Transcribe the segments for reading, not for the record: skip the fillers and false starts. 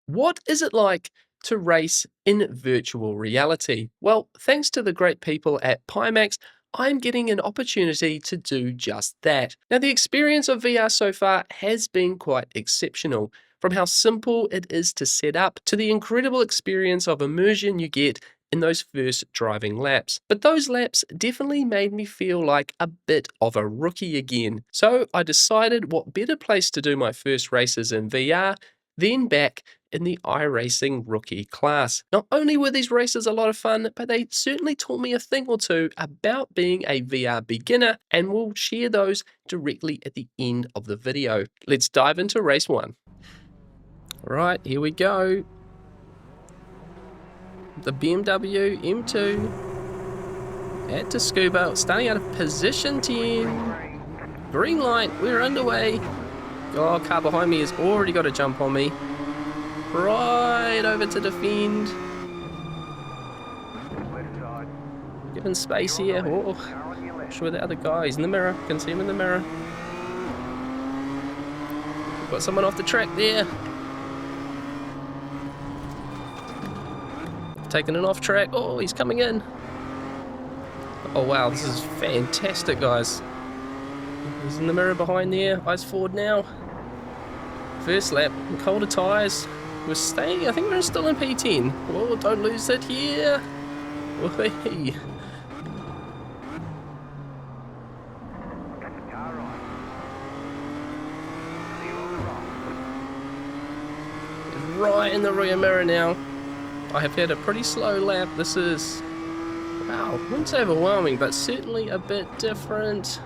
What is it like to race in virtual reality? Well, thanks to the great people at Pimax, I'm getting an opportunity to do just that. Now, the experience of VR so far has been quite exceptional, from how simple it is to set up to the incredible experience of immersion you get in those first driving laps. But those laps definitely made me feel like a bit of a rookie again. So I decided what better place to do my first races in VR than back in the iRacing rookie class. Not only were these races a lot of fun, but they certainly taught me a thing or two about being a VR beginner, and we'll share those directly at the end of the video. Let's dive into race one. Alright, here we go. The BMW M2 at Scuba, starting out of position 10. Green light, we're underway. Oh, car behind me has already got a jump on me. Right over to defend. Given space here. Oh, not sure the other guy. He's in the mirror. Can see him in the mirror. Got someone off the track there. Taking it off track. Oh, he's coming in. Oh wow, this is fantastic, guys. He's in the mirror behind there. Eyes forward now. First lap, colder tyres. We're staying, I think we're still in P10. Oh, don't lose it here. Whee. Right in the rear mirror now. I have had a pretty slow lap. This is, wow, I wouldn't say overwhelming, but certainly a bit different.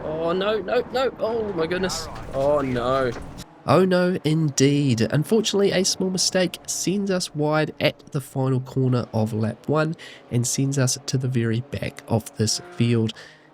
Oh no, no, no. Oh my goodness. Oh no. Oh no, indeed. Unfortunately, a small mistake sends us wide at the final corner of lap 1 and sends us to the very back of this field.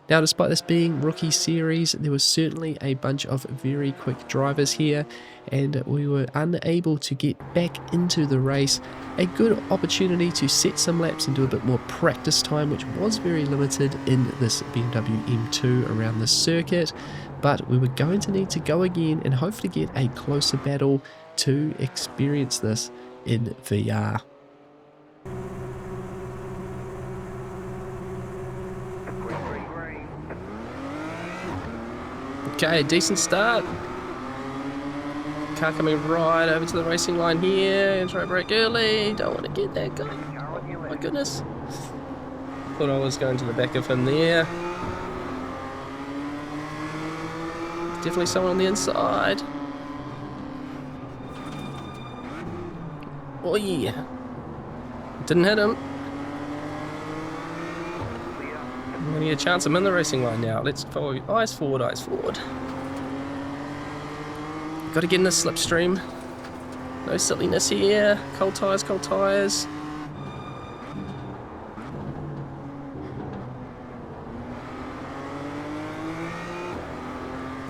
Now, despite this being rookie series, there was certainly a bunch of very quick drivers here, and we were unable to get back into the race. A good opportunity to set some laps and do a bit more practice time, which was very limited in this BMW M2 around the circuit. But we were going to need to go again and hopefully get a closer battle to experience this in VR. Okay, decent start. Car coming right over to the racing line here. Try to brake early. Don't want to get that guy. Oh my goodness. Thought I was going to the back of him there. Definitely someone on the inside. Oh yeah. Didn't hit him. I'm gonna get a chance. I'm in the racing line now. Let's follow. Eyes forward, eyes forward. Got to get in the slipstream. No silliness here. Cold tyres, cold tyres.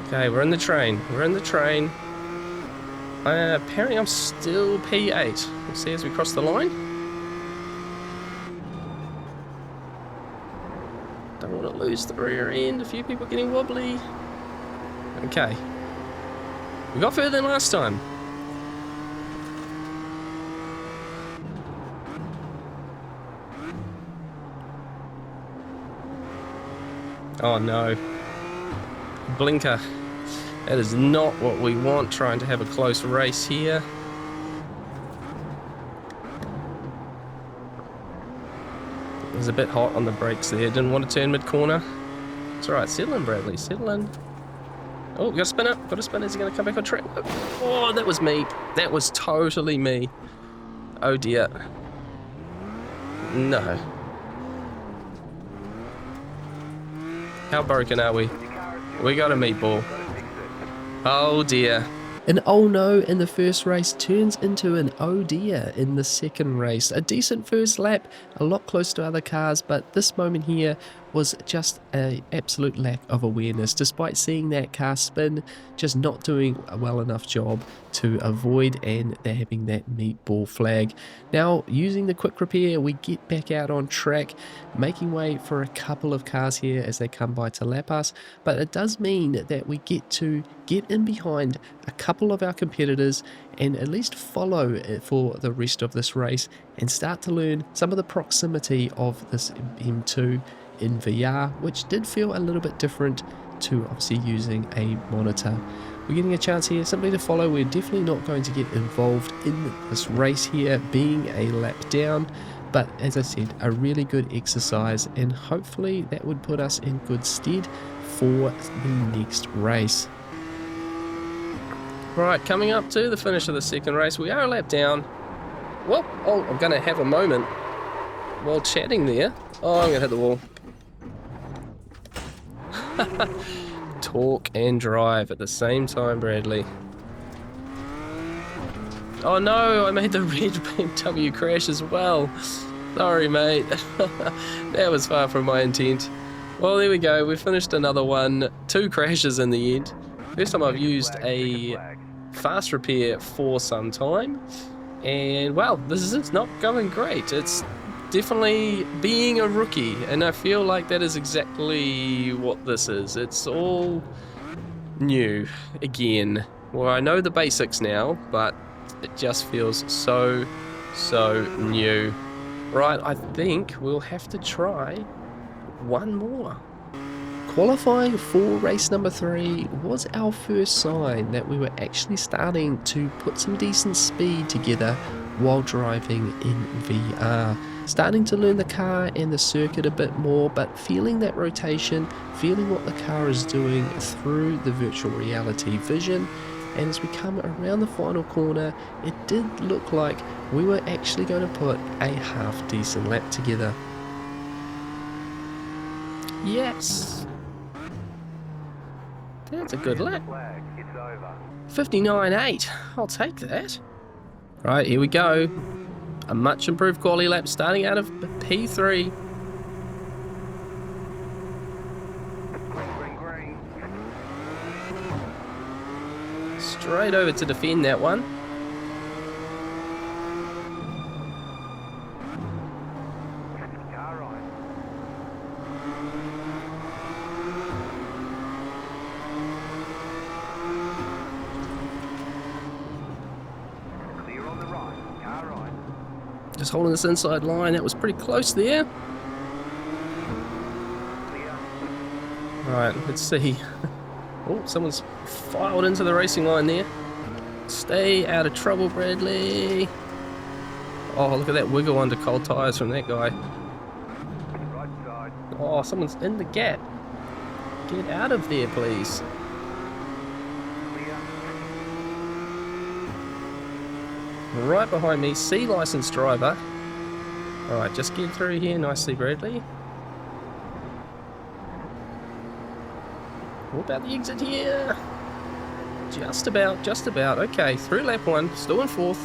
Okay, we're in the train. We're in the train. Apparently I'm still P8. We'll see as we cross the line. Don't want to lose the rear end. A few people getting wobbly. Okay. We got further than last time. Oh no. Blinker. That is not what we want, trying to have a close race here. It was a bit hot on the brakes there, didn't want to turn mid-corner. It's alright, settle in Bradley, settle in. Oh, got a spinner, got a spinner, is he going to come back on track? Oh, that was me. That was totally me. Oh dear. No. How broken are we? We got a meatball. Oh dear. An oh no in the first race turns into an oh dear in the second race. A decent first lap, a lot close to other cars, but this moment here was just an absolute lack of awareness. Despite seeing that car spin, just not doing a well enough job to avoid and having that meatball flag. Now, using the quick repair, we get back out on track, making way for a couple of cars here as they come by to lap us, but it does mean that we get to get in behind a couple of our competitors and at least follow for the rest of this race and start to learn some of the proximity of this M2 in VR, which did feel a little bit different to obviously using a monitor. We're getting a chance here simply to follow. We're definitely not going to get involved in this race here being a lap down, but as I said, a really good exercise, and hopefully that would put us in good stead for the next race. Right, coming up to the finish of the second race, we are a lap down. Well, oh, I'm going to have a moment while chatting there. Oh, I'm going to hit the wall. Talk and drive at the same time, Bradley. Oh no, I made the red BMW crash as well. Sorry, mate. That was far from my intent. Well, there we go. We finished another one. 2 crashes in the end. First time I've used a fast repair for some time. And, well, this is not going great. It's definitely being a rookie, and I feel like that is exactly what this is. It's all new again. Well, I know the basics now, but it just feels so new. Right, I think we'll have to try one more. Qualifying for race number 3 was our first sign that we were actually starting to put some decent speed together while driving in VR. Starting to learn the car and the circuit a bit more, but feeling that rotation, feeling what the car is doing through the virtual reality vision. And as we come around the final corner, it did look like we were actually going to put a half decent lap together. Yes! That's a good lap. 59.8. I'll take that. Right, here we go. A much improved quality lap starting out of P3. Straight over to defend that one. Just holding this inside line, that was pretty close there. Right, let's see. Oh, someone's filed into the racing line there. Stay out of trouble, Bradley. Oh, look at that wiggle under cold tyres from that guy. Oh, someone's in the gap. Get out of there, please. Right behind me, C licensed driver. Alright, just get through here nicely, Bradley. What about the exit here? Just about. Okay, through lap 1, still in 4th.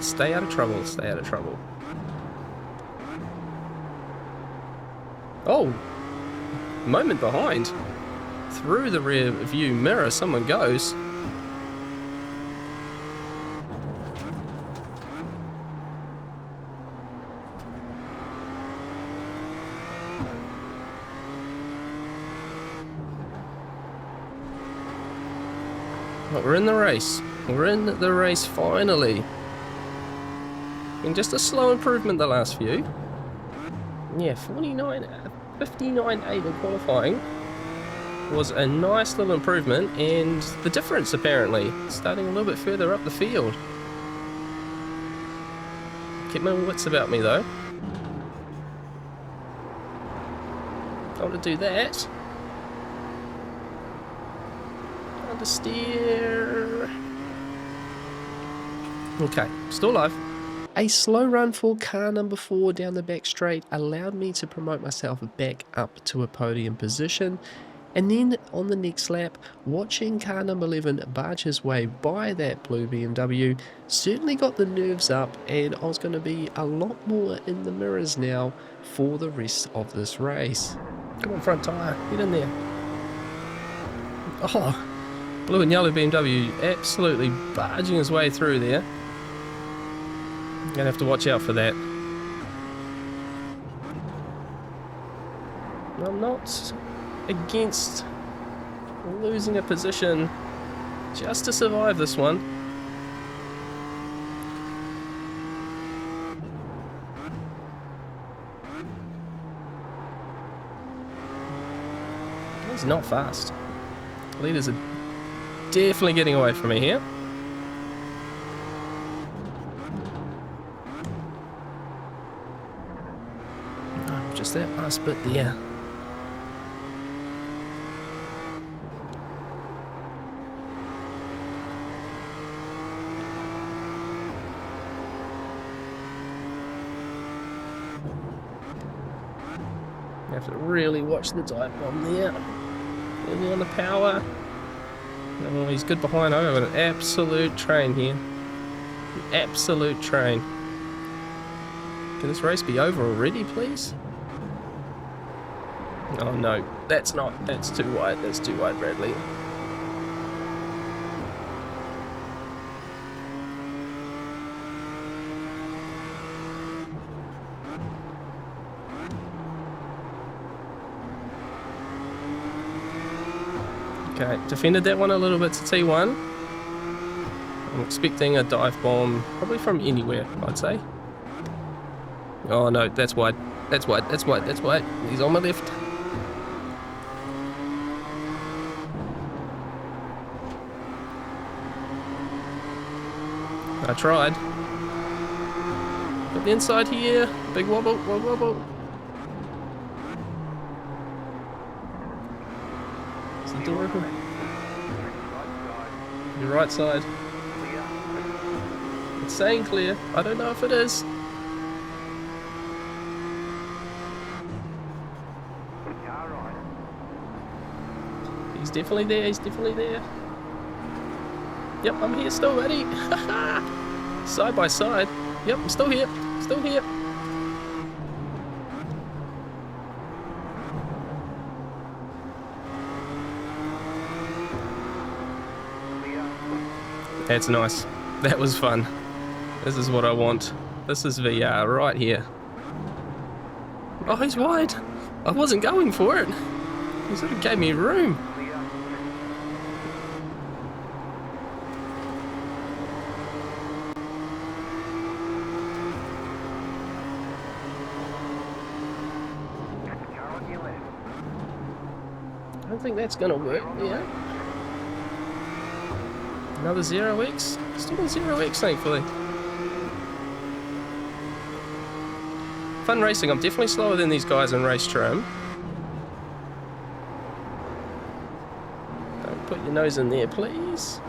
Stay out of trouble, stay out of trouble. Oh! Moment behind. Through the rear view mirror, someone goes. But we're in the race. We're in the race finally. And just a slow improvement the last few. Yeah, 59.8 in qualifying was a nice little improvement, and the difference apparently starting a little bit further up the field. Keep my wits about me though. Don't want to do that. Steer. Okay, still alive. A slow run for car number 4 down the back straight allowed me to promote myself back up to a podium position, And then on the next lap, watching car number 11 barge his way by that blue BMW certainly got the nerves up, and I was going to be a lot more in the mirrors now for the rest of this race. Come on, front tyre, get in there. Oh, blue and yellow BMW absolutely barging his way through there. I'm going to have to watch out for that. I'm not against losing a position just to survive this one. He's not fast. Leaders are definitely getting away from me here. Oh, just that last bit there. You have to really watch the dive bomb there. Really on the power. Oh, he's good behind. Oh, an absolute train here. An absolute train. Can this race be over already, please? Oh no, that's not. That's too wide. That's too wide, Bradley. Okay, defended that one a little bit to T1. I'm expecting a dive bomb, probably from anywhere, I'd say. Oh no, that's wide. That's wide, that's wide, that's wide. He's on my left. I tried. Got the inside here. Big wobble, wobble, wobble. Is the door open? Your right side. It's saying clear. I don't know if it is. He's definitely there, he's definitely there. Yep, I'm here still, buddy. Side by side. Yep, I'm still here. Still here. That's nice. That was fun. This is what I want. This is VR right here. Oh, he's wide. I wasn't going for it. He sort of gave me room. I don't think that's gonna work, yeah. Another 0x? Still got 0x, thankfully. Fun racing. I'm definitely slower than these guys in race trim. Don't put your nose in there, please.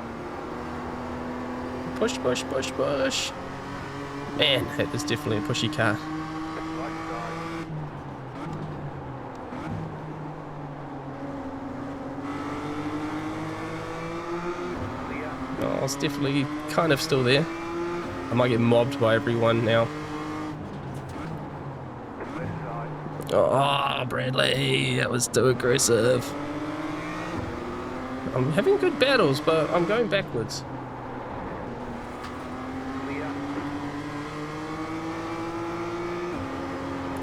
Push, push, push, push. Man, that is definitely a pushy car. Oh, it's definitely kind of still there. I might get mobbed by everyone now. Oh, Bradley, that was too aggressive. I'm having good battles, but I'm going backwards.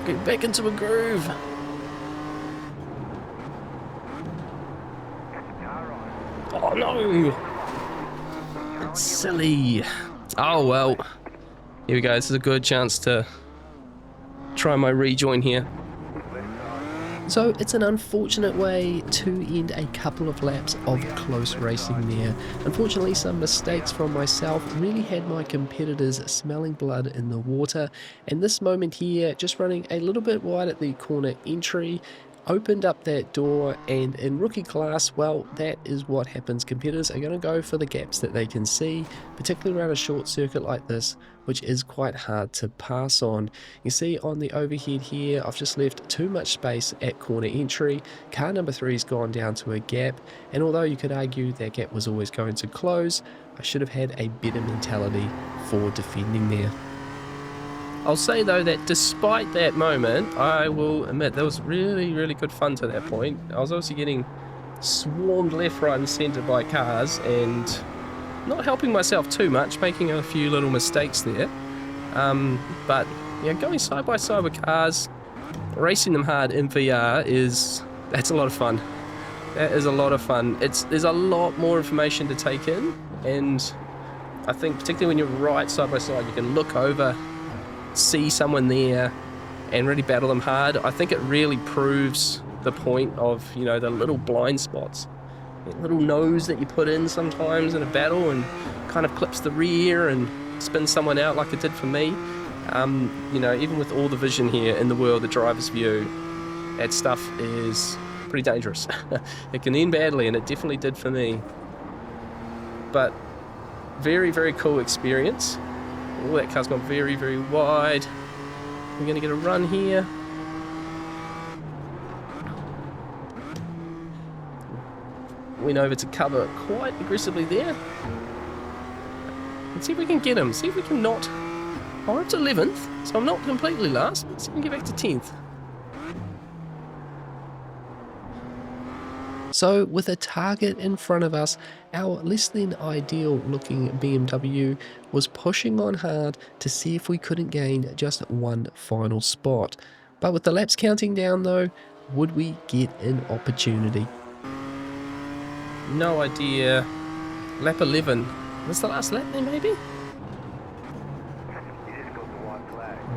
Get back into a groove. Oh no! It's silly. Oh well. Here we go. This is a good chance to try my rejoin here. So it's an unfortunate way to end a couple of laps of close racing there. Unfortunately, some mistakes from myself really had my competitors smelling blood in the water, and this moment here, just running a little bit wide at the corner entry, opened up that door, and in rookie class, well, that is what happens. Competitors are going to go for the gaps that they can see, particularly around a short circuit like this, which is quite hard to pass on. You see on the overhead here, I've just left too much space at corner entry. Car number 3's gone down to a gap, and although you could argue that gap was always going to close, I should have had a better mentality for defending there. I'll say though that despite that moment, I will admit there was really good fun to that point. I was obviously getting swarmed left, right and centre by cars and not helping myself too much, making a few little mistakes there. But yeah, going side by side with cars, racing them hard in VR that's a lot of fun. That is a lot of fun. There's a lot more information to take in, and I think particularly when you're right side by side, you can look over, see someone there and really battle them hard. I think it really proves the point of, you know, the little blind spots, the little nose that you put in sometimes in a battle and kind of clips the rear and spins someone out like it did for me. You know, even with all the vision here in the world, the driver's view, that stuff is pretty dangerous. It can end badly, and it definitely did for me. But very cool experience. Oh, that car's gone very wide. We're going to get a run here. Went over to cover quite aggressively there. Let's see if we can get him. See if we can not... I'm up to 11th, so I'm not completely last. Let's see if we can get back to 10th. So with a target in front of us, our less than ideal looking BMW was pushing on hard to see if we couldn't gain just one final spot. But with the laps counting down though, would we get an opportunity? No idea. Lap 11. What's the last lap there maybe?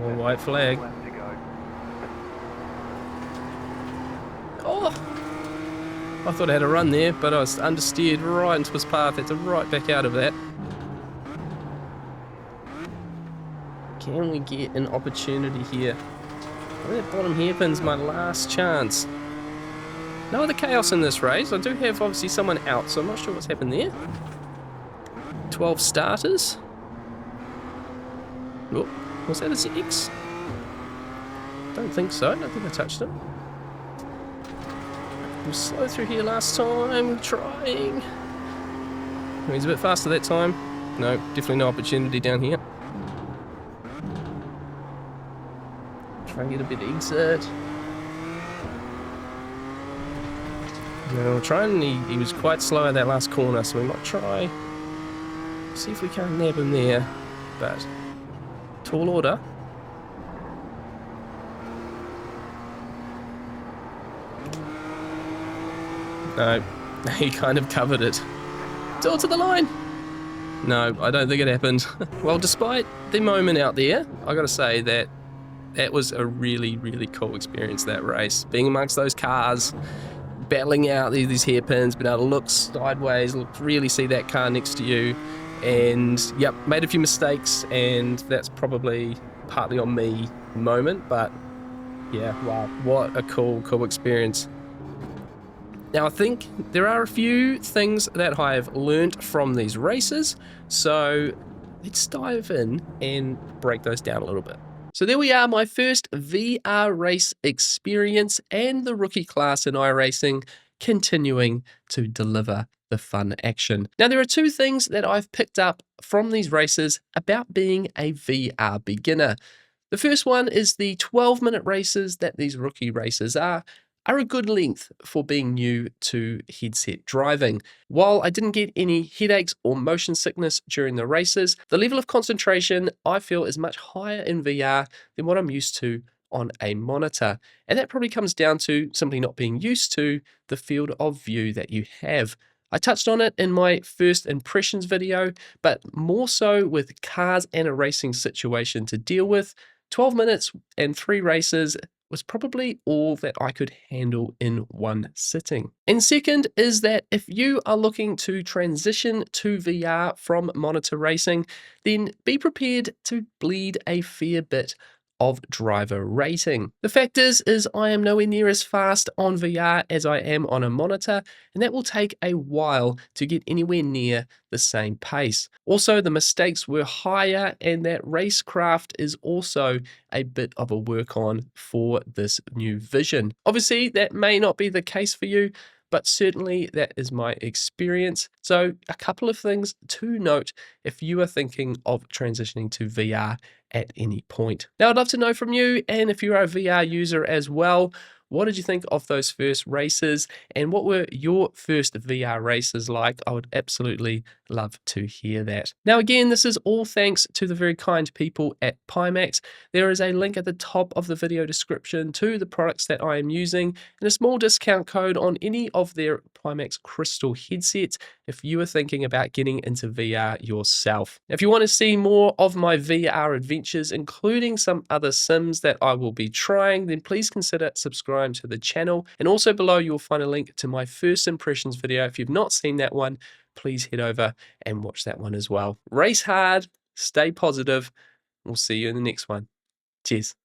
Oh, white flag. Oh! I thought I had a run there, but I was understeered right into his path. Had to right back out of that. Can we get an opportunity here? I think that bottom hairpin's my last chance. No other chaos in this race. I do have obviously someone out, so I'm not sure what's happened there. 12 starters. Oh, was that a ZX? Don't think so. I don't think I touched it. I was slow through here last time, trying. He's a bit faster that time. No, definitely no opportunity down here. Try and get a bit of exit. No, trying. He was quite slow at that last corner, so we might try. See if we can nab him there. But tall order. No, he kind of covered it. Still to the line. No, I don't think it happened. Well, despite the moment out there, I gotta say that was a really cool experience, that race. Being amongst those cars, battling out these hairpins, being able to look sideways, really see that car next to you. And yep, made a few mistakes, and that's probably partly on me moment, but yeah, wow, what a cool experience. Now I think there are a few things that I've learned from these races, so let's dive in and break those down a little bit. So there we are, my first VR race experience and the rookie class in iRacing continuing to deliver the fun action. Now there are two things that I've picked up from these races about being a VR beginner. The first one is the 12-minute races that these rookie races are a good length for being new to headset driving. While I didn't get any headaches or motion sickness during the races, the level of concentration I feel is much higher in VR than what I'm used to on a monitor. And that probably comes down to simply not being used to the field of view that you have. I touched on it in my first impressions video, but more so with cars and a racing situation to deal with. 12 minutes and 3 races was probably all that I could handle in one sitting. And second is that if you are looking to transition to VR from monitor racing, then be prepared to bleed a fair bit of driver rating. The fact is I am nowhere near as fast on VR as I am on a monitor, and that will take a while to get anywhere near the same pace. Also, the mistakes were higher, and that racecraft is also a bit of a work on for this new Vision. Obviously, that may not be the case for you, but certainly that is my experience. So a couple of things to note if you are thinking of transitioning to VR at any point. Now, I'd love to know from you, and if you're a VR user as well, what did you think of those first races, and what were your first VR races like? I would absolutely love to hear that. Now, again, this is all thanks to the very kind people at Pimax. There is a link at the top of the video description to the products that I am using, and a small discount code on any of their Pimax Crystal headsets if you are thinking about getting into VR yourself. If you want to see more of my VR adventures, including some other sims that I will be trying, then please consider subscribing to the channel. And also below you'll find a link to my first impressions video. If you've not seen that one, please head over and watch that one as well. Race hard, stay positive. We'll see you in the next one. Cheers.